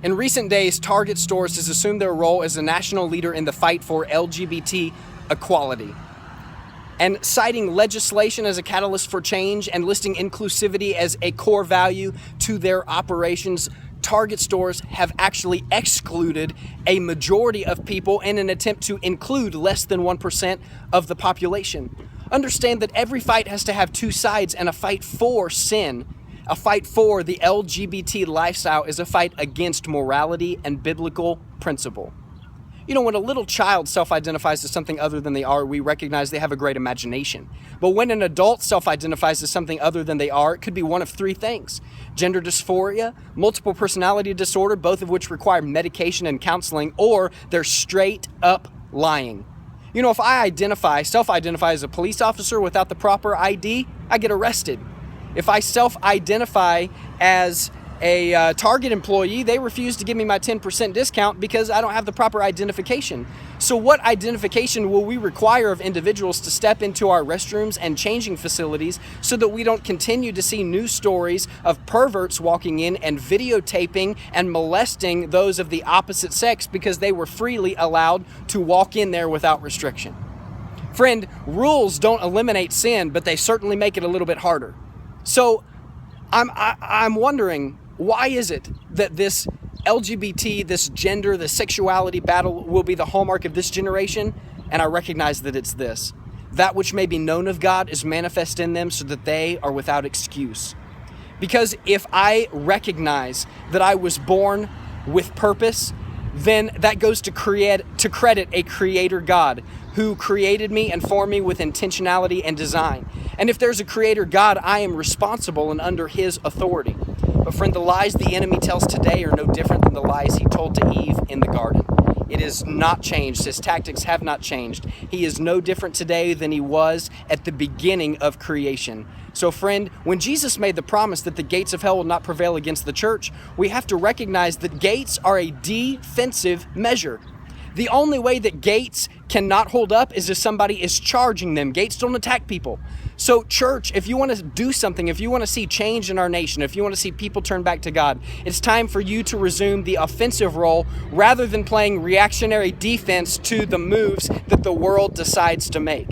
In recent days, Target stores has assumed their role as a national leader in the fight for LGBT equality. And citing legislation as a catalyst for change and listing inclusivity as a core value to their operations, Target stores have actually excluded a majority of people in an attempt to include less than 1% of the population. Understand that every fight has to have two sides, and a fight for sin, a fight for the LGBT lifestyle, is a fight against morality and biblical principle. You know, when a little child self-identifies as something other than they are, we recognize they have a great imagination. But when an adult self-identifies as something other than they are, it could be one of three things: gender dysphoria, multiple personality disorder, both of which require medication and counseling, or they're straight up lying. You know, if I self-identify as a police officer without the proper ID, I get arrested. If I self-identify as a Target employee, they refuse to give me my 10% discount because I don't have the proper identification. So what identification will we require of individuals to step into our restrooms and changing facilities so that we don't continue to see news stories of perverts walking in and videotaping and molesting those of the opposite sex because they were freely allowed to walk in there without restriction? Friend, rules don't eliminate sin, but they certainly make it a little bit harder. So I'm wondering, why is it that this LGBT, this gender, the sexuality battle will be the hallmark of this generation? And I recognize that it's this: that which may be known of God is manifest in them so that they are without excuse. Because if I recognize that I was born with purpose, then that goes to credit a creator God who created me and formed me with intentionality and design. And if there's a creator God, I am responsible and under his authority. But friend, the lies the enemy tells today are no different than the lies he told to Eve in the garden. It has not changed. His tactics have not changed. He is no different today than he was at the beginning of creation. So friend, when Jesus made the promise that the gates of hell will not prevail against the church, we have to recognize that gates are a defensive measure. The only way that gates cannot hold up is if somebody is charging them. Gates don't attack people. So church, if you want to do something, if you want to see change in our nation, if you want to see people turn back to God, it's time for you to resume the offensive role rather than playing reactionary defense to the moves that the world decides to make.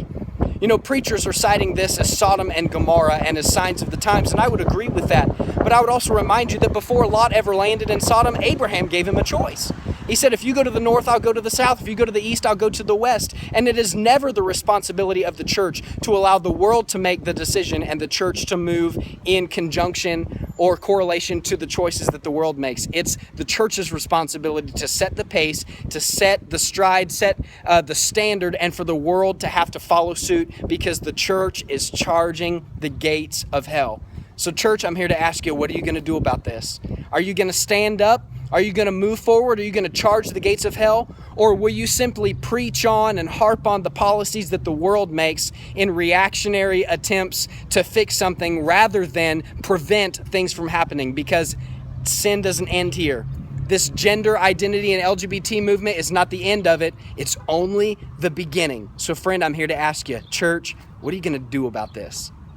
You know, preachers are citing this as Sodom and Gomorrah and as signs of the times, and I would agree with that. But I would also remind you that before Lot ever landed in Sodom, Abraham gave him a choice. He said, if you go to the north, I'll go to the south. If you go to the east, I'll go to the west. And it is never the responsibility of the church to allow the world to make the decision and the church to move in conjunction or correlation to the choices that the world makes. It's the church's responsibility to set the pace, to set the stride, set the standard, and for the world to have to follow suit because the church is charging the gates of hell. So church, I'm here to ask you, what are you going to do about this? Are you going to stand up? Are you going to move forward? Are you going to charge the gates of hell? Or will you simply preach on and harp on the policies that the world makes in reactionary attempts to fix something rather than prevent things from happening? Because sin doesn't end here. This gender identity and LGBT movement is not the end of it. It's only the beginning. So friend, I'm here to ask you, church, what are you going to do about this?